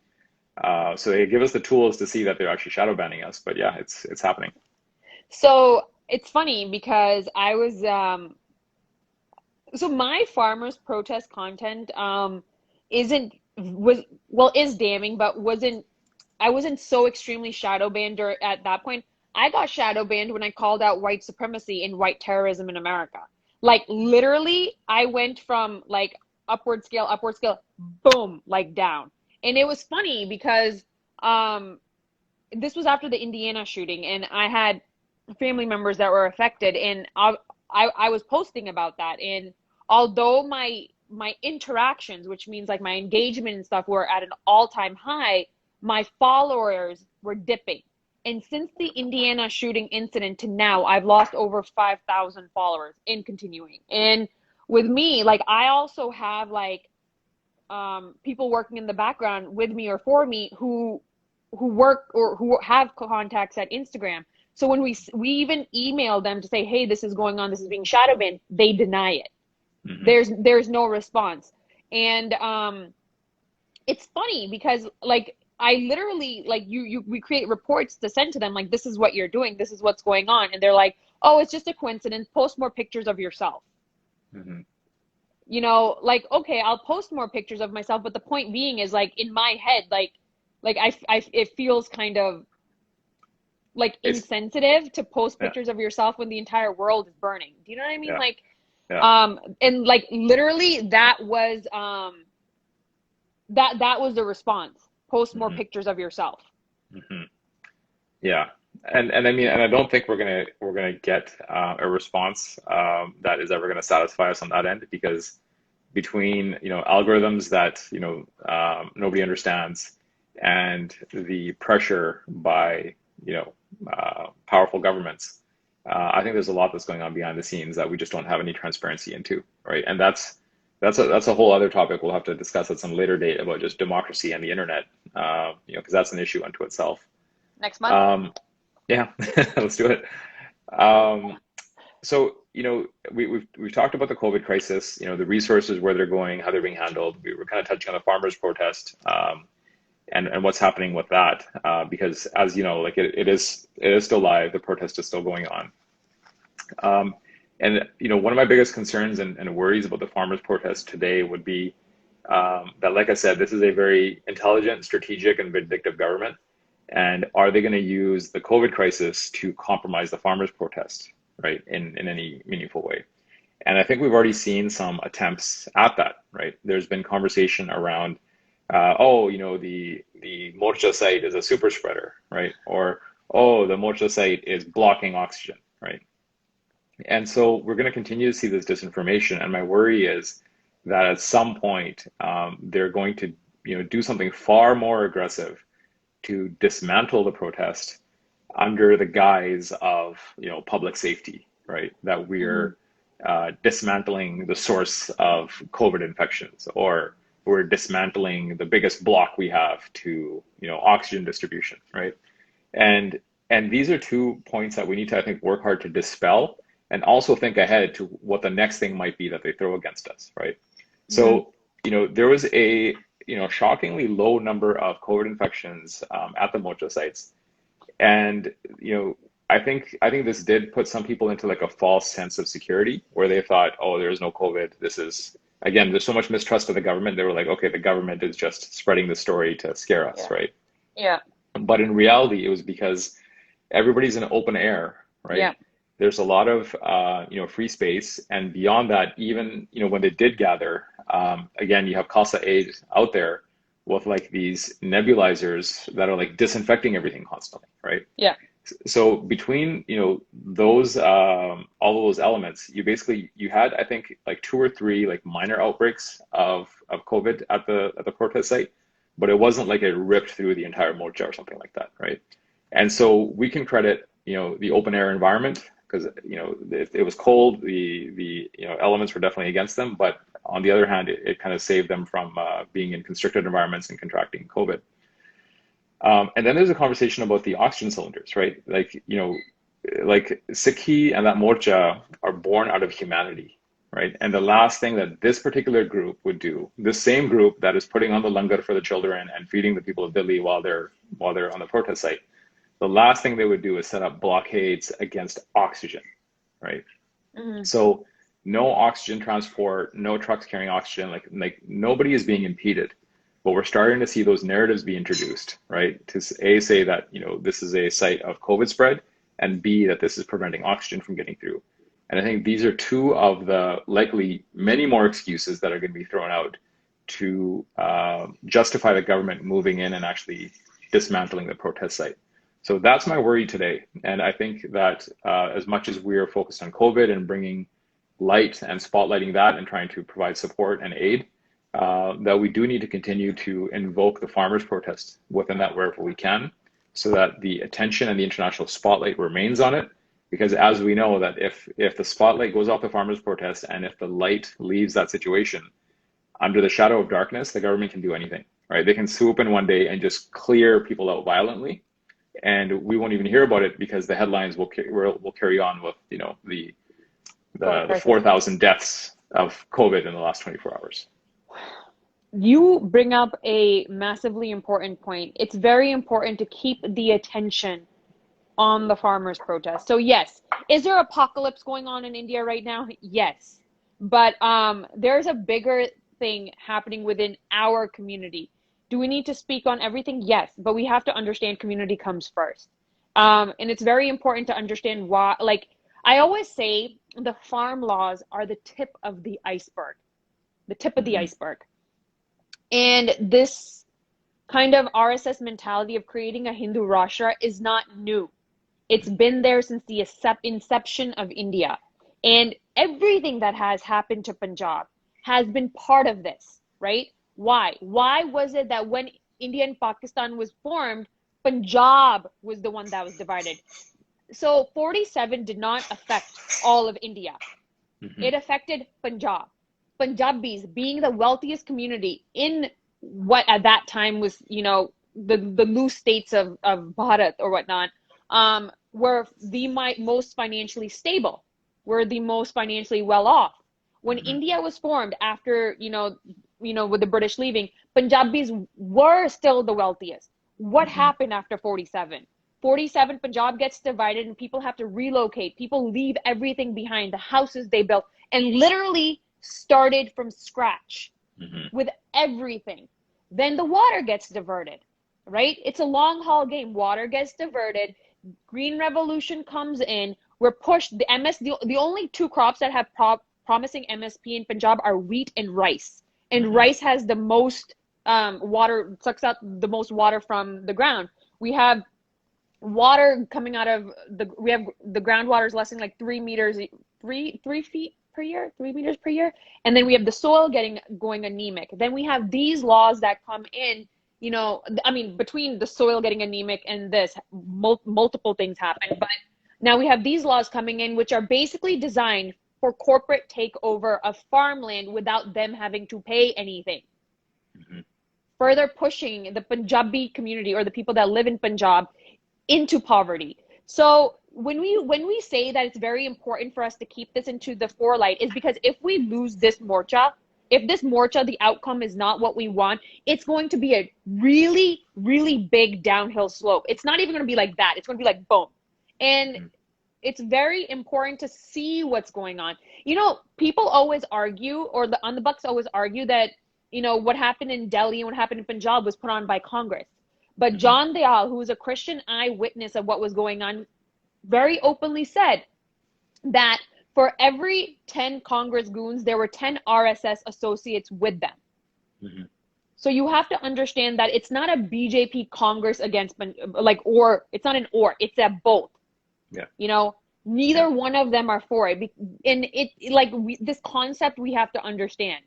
So they give us the tools to see that they're actually shadow banning us, but yeah, it's happening. So it's funny because I was, so my farmers protest content is damning, but I wasn't so extremely shadow banned at that point. I got shadow banned when I called out white supremacy and white terrorism in America. Like literally, I went from like upward scale, boom, like down. And it was funny because this was after the Indiana shooting, and I had family members that were affected, and I was posting about that. And although my interactions, which means like my engagement and stuff, were at an all-time high, my followers were dipping. And since the Indiana shooting incident to now, I've lost over 5,000 followers in continuing. And with me, like I also have like people working in the background with me or for me who work or who have contacts at Instagram. So when we even email them to say, hey, this is going on, this is being shadow banned, they deny it. There's no response. And it's funny because like I literally like we create reports to send to them like, this is what you're doing, this is what's going on, and they're like, oh, it's just a coincidence, post more pictures of yourself. You know, like, okay, I'll post more pictures of myself, but the point being is like in my head, like I it feels kind of like insensitive to post pictures of yourself when the entire world is burning. Do you know what I mean? Like, and like literally that was that was the response. Post more pictures of yourself. Yeah. And I mean, and I don't think we're gonna get a response that is ever gonna satisfy us on that end, because between algorithms that nobody understands and the pressure by powerful governments, I think there's a lot that's going on behind the scenes that we just don't have any transparency into, right? And that's a whole other topic we'll have to discuss at some later date about just democracy and the internet, because that's an issue unto itself. Next month. Yeah, let's do it. So, we've talked about the COVID crisis, the resources, where they're going, how they're being handled. We were kind of touching on the farmers' protest, and what's happening with that, because as you know, like it is still live. The protest is still going on. And one of my biggest concerns and worries about the farmers' protest today would be that, like I said, this is a very intelligent, strategic, and vindictive government. And are they going to use the COVID crisis to compromise the farmers' protest, right, in any meaningful way? And I think we've already seen some attempts at that, right? There's been conversation around, the Morcha site is a super spreader, right? Or, oh, the Morcha site is blocking oxygen, right? And so we're going to continue to see this disinformation. And my worry is that at some point, they're going to, do something far more aggressive to dismantle the protest under the guise of public safety, right? That we're dismantling the source of COVID infections, or we're dismantling the biggest block we have to oxygen distribution, right? And these are 2 points that we need to, I think, work hard to dispel, and also think ahead to what the next thing might be that they throw against us, right? So there was a shockingly low number of COVID infections at the Mocha sites. And, I think this did put some people into like a false sense of security, where they thought, oh, there's no COVID. This is, again, there's so much mistrust of the government. They were like, okay, the government is just spreading the story to scare us, right? Yeah. But in reality, it was because everybody's in open air, right? Yeah. There's a lot of, free space. And beyond that, even, when they did gather, again, you have Casa Aid out there with like these nebulizers that are like disinfecting everything constantly, right? Yeah. So between, those, all of those elements, you had, I think, like 2 or 3 like minor outbreaks of COVID at the protest site, but it wasn't like it ripped through the entire mocha or something like that, right? And so we can credit, the open air environment, because it was cold, the elements were definitely against them, but on the other hand, it kind of saved them from being in constricted environments and contracting COVID. And then there's a conversation about the oxygen cylinders, right? Like like Sikhi and that morcha are born out of humanity, right? And the last thing that this particular group would do, this same group that is putting on the langar for the children and feeding the people of Delhi while they're on the protest site, the last thing they would do is set up blockades against oxygen, right? So no oxygen transport, no trucks carrying oxygen, like nobody is being impeded. But we're starting to see those narratives be introduced, right? To A, say that, this is a site of COVID spread, and B, that this is preventing oxygen from getting through. And I think these are 2 of the likely many more excuses that are going to be thrown out to justify the government moving in and actually dismantling the protest site. So that's my worry today. And I think that as much as we are focused on COVID and bringing light and spotlighting that and trying to provide support and aid, that we do need to continue to invoke the farmers' protest within that wherever we can, so that the attention and the international spotlight remains on it. Because as we know that if the spotlight goes off the farmers' protest and if the light leaves that situation, under the shadow of darkness, the government can do anything, right? They can swoop in one day and just clear people out violently, and we won't even hear about it because the headlines will carry on with, you know, the 4,000 deaths of COVID in the last 24 hours. You bring up a massively important point. It's very important to keep the attention on the farmers' protest. So yes, is there apocalypse going on in India right now? Yes, but there's a bigger thing happening within our community. Do we need to speak on everything? Yes, but we have to understand community comes first. And it's very important to understand why, like I always say, the farm laws are the tip of the iceberg, the tip of the iceberg. And this kind of RSS mentality of creating a Hindu Rashtra is not new. It's been there since the inception of India. And everything that has happened to Punjab has been part of this, right? Why? Why was it that when India and Pakistan was formed, Punjab was the one that was divided? So 47 did not affect all of India. It affected Punjab. Punjabis being the wealthiest community in what at that time was, you know, the loose states of Bharat or whatnot, were the most financially stable, were the most financially well off. When India was formed after, you know, with the British leaving, Punjabis were still the wealthiest. What happened after 47? 47, Punjab gets divided and people have to relocate. People leave everything behind, the houses they built, and literally started from scratch with everything. Then the water gets diverted, right? It's a long haul game. Water gets diverted. Green Revolution comes in. We're pushed. The only two crops that have promising MSP in Punjab are wheat and rice. And rice has the most water, sucks out the most water from the ground. We have water coming out of the groundwater is less than like 3 meters per year, and then we have the soil going anemic. Then we have these laws that come in, you know, I mean, between the soil getting anemic and this, multiple things happen. But now we have these laws coming in, which are basically designed for corporate takeover of farmland without them having to pay anything. Further pushing the Punjabi community or the people that live in Punjab into poverty. So when we say that it's very important for us to keep this into the forelight is because if we lose this morcha, the outcome is not what we want, it's going to be a really, really big downhill slope. It's not even going to be like that. It's going to be like boom. And it's very important to see what's going on. You know, people always argue, or the Bucks always argue that, you know, what happened in Delhi and what happened in Punjab was put on by Congress. But John Dayal, who was a Christian eyewitness of what was going on, very openly said that for every 10 Congress goons, there were 10 RSS associates with them. So you have to understand that it's not a BJP Congress against, like, or it's not an or, it's a both. Yeah. You know, neither one of them are for it. And this concept we have to understand.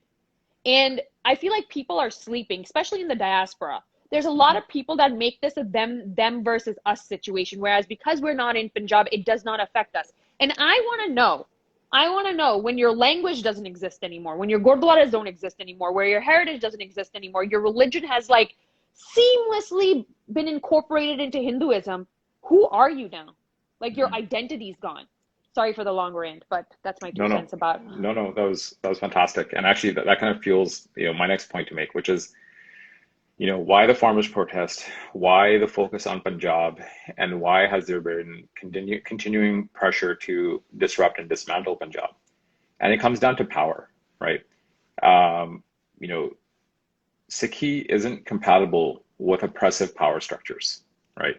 And I feel like people are sleeping, especially in the diaspora. There's a lot of people that make this a them versus us situation, whereas because we're not in Punjab, it does not affect us. And I want to know when your language doesn't exist anymore, when your gurdwaras don't exist anymore, where your heritage doesn't exist anymore, your religion has like seamlessly been incorporated into Hinduism, who are you now? Like your identity's gone. Sorry for the long rant, but that's my 2 cents about. No, that was fantastic. And actually that kind of fuels, you know, my next point to make, which is, you know, why the farmers' protest, why the focus on Punjab, and why has there been continuing pressure to disrupt and dismantle Punjab? And it comes down to power, right? You know, Sikhi isn't compatible with oppressive power structures, right?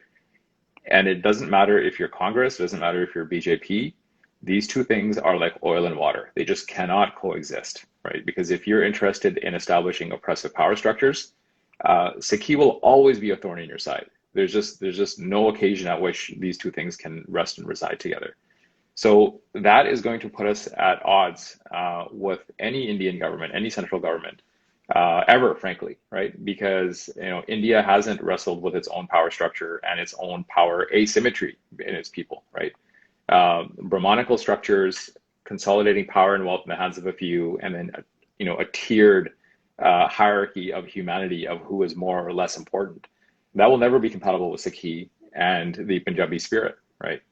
And it doesn't matter if you're Congress, it doesn't matter if you're BJP. These two things are like oil and water. They just cannot coexist, right? Because if you're interested in establishing oppressive power structures, Sikhi will always be a thorn in your side. There's just no occasion at which these two things can rest and reside together. So that is going to put us at odds with any Indian government, any central government, ever, frankly, right? Because India hasn't wrestled with its own power structure and its own power asymmetry in its people, right? Brahmanical structures consolidating power and wealth in the hands of a few, and then a tiered hierarchy of humanity of who is more or less important. That will never be compatible with Sikhi and the Punjabi spirit, right?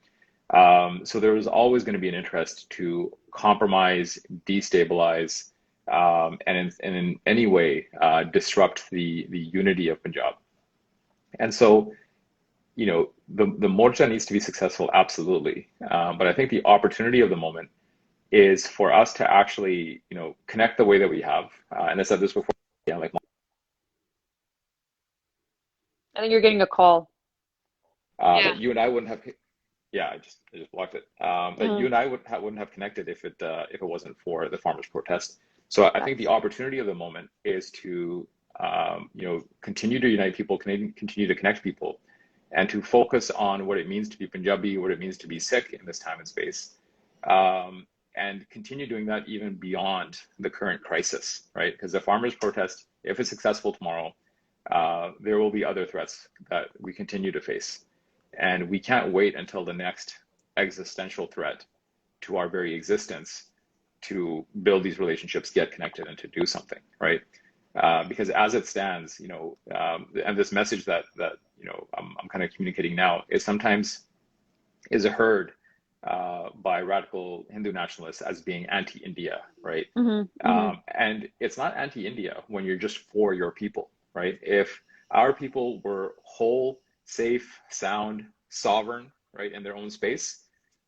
So there was always going to be an interest to compromise, destabilize, and in any way disrupt the unity of Punjab. And so, the Morcha needs to be successful, absolutely. But I think the opportunity of the moment is for us to actually, connect the way that we have. And I said this before, like I think you're getting a call. that you and I wouldn't have. Yeah, I just blocked it. That you and I wouldn't have connected if it wasn't for the farmers' protest. So I think the opportunity of the moment is to continue to unite people, continue to connect people, and to focus on what it means to be Punjabi, what it means to be Sikh in this time and space, and continue doing that even beyond the current crisis, right? Because the farmers' protest, if it's successful tomorrow, there will be other threats that we continue to face. And we can't wait until the next existential threat to our very existence to build these relationships, get connected, and to do something, right? Because as it stands, and this message that I'm kind of communicating now is sometimes heard by radical Hindu nationalists as being anti-India, right? And it's not anti-India when you're just for your people, right? If our people were whole, safe, sound, sovereign, right, in their own space,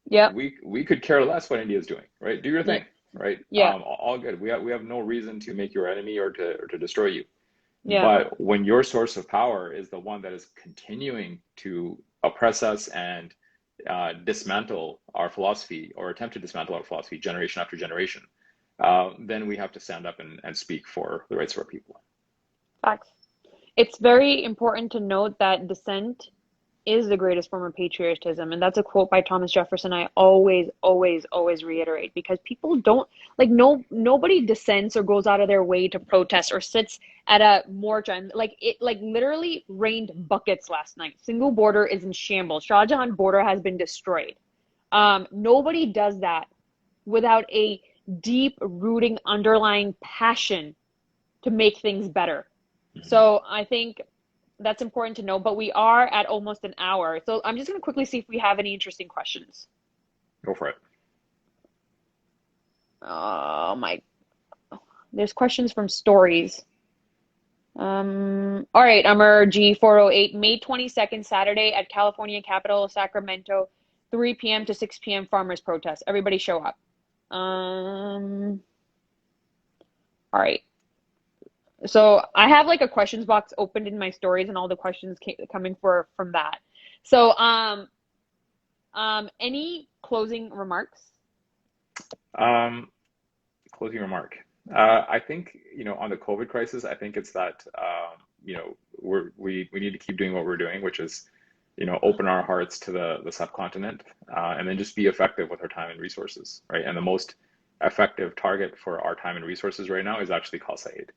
we could care less what India is doing, right? Do your thing, right? All good. We have no reason to make you our enemy or to destroy you. But when your source of power is the one that is continuing to oppress us and dismantle our philosophy or attempt to dismantle our philosophy generation after generation, then we have to stand up and speak for the rights of our people. Facts. It's very important to note that dissent is the greatest form of patriotism. And that's a quote by Thomas Jefferson I always, always, always reiterate, because people don't, nobody dissents or goes out of their way to protest or sits at a morcha. It literally rained buckets last night. Single border is in shambles. Shah Jahan border has been destroyed. Nobody does that without a deep rooting underlying passion to make things better. So I think that's important to know, but we are at almost an hour. So I'm just going to quickly see if we have any interesting questions. Go for it. There's questions from stories. All right, Amr G408, May 22nd, Saturday at California Capitol, Sacramento, 3 p.m. to 6 p.m. farmers protest. Everybody show up. All right. So I have a questions box opened in my stories, and all the questions coming from that. So, any closing remarks? Closing remark. I think on the COVID crisis, I think it's that we need to keep doing what we're doing, which is open our hearts to the subcontinent, and then just be effective with our time and resources, right? And the most effective target for our time and resources right now is actually Khalsa Aid.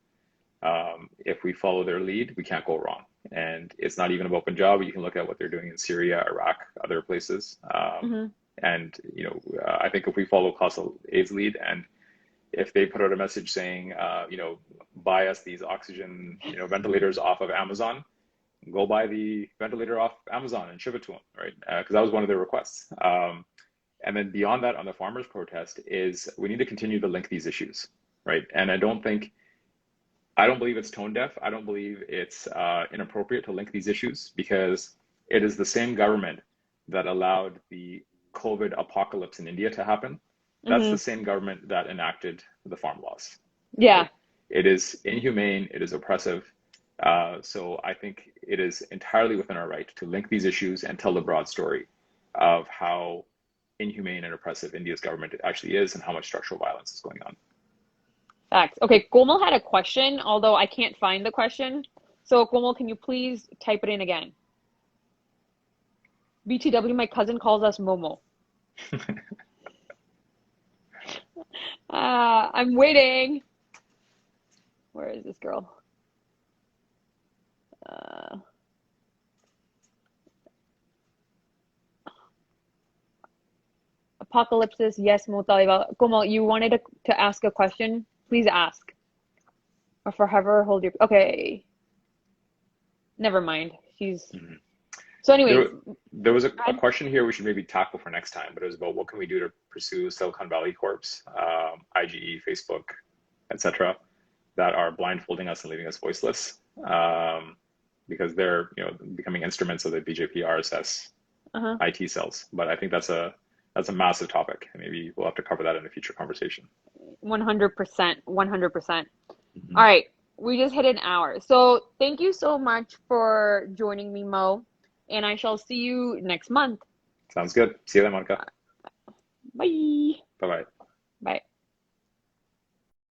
If we follow their lead, we can't go wrong. And it's not even about Punjab. You can look at what they're doing in Syria, Iraq, other places. And, I think if we follow Khalsa Aid's lead, and if they put out a message saying, buy us these oxygen, ventilators off of Amazon, go buy the ventilator off Amazon and ship it to them, right? Because that was one of their requests. And then beyond that, on the farmers' protest, is we need to continue to link these issues, right? And I don't believe it's tone deaf. I don't believe it's inappropriate to link these issues, because it is the same government that allowed the COVID apocalypse in India to happen. That's the same government that enacted the farm laws. Yeah. Right? It is inhumane. It is oppressive. So I think it is entirely within our right to link these issues and tell the broad story of how inhumane and oppressive India's government actually is and how much structural violence is going on. Facts. Okay, Komal had a question, although I can't find the question. So Komal, can you please type it in again? BTW, my cousin calls us Momo. I'm waiting. Where is this girl? Apocalypsis, yes, Mo Dhaliwal. Komal, you wanted to ask a question? Please ask. Or forever hold your... Okay. Never mind. She's... So anyways... There was a question here we should maybe tackle for next time, but it was about what can we do to pursue Silicon Valley Corps, IGE, Facebook, etc., that are blindfolding us and leaving us voiceless, because they're becoming instruments of the BJP RSS IT cells. But I think that's a massive topic, and maybe we'll have to cover that in a future conversation. 100%. 100%. All right, we just hit an hour. So thank you so much for joining me, Mo, and I shall see you next month. Sounds good. See you then, Monica. Bye. Bye-bye. Bye.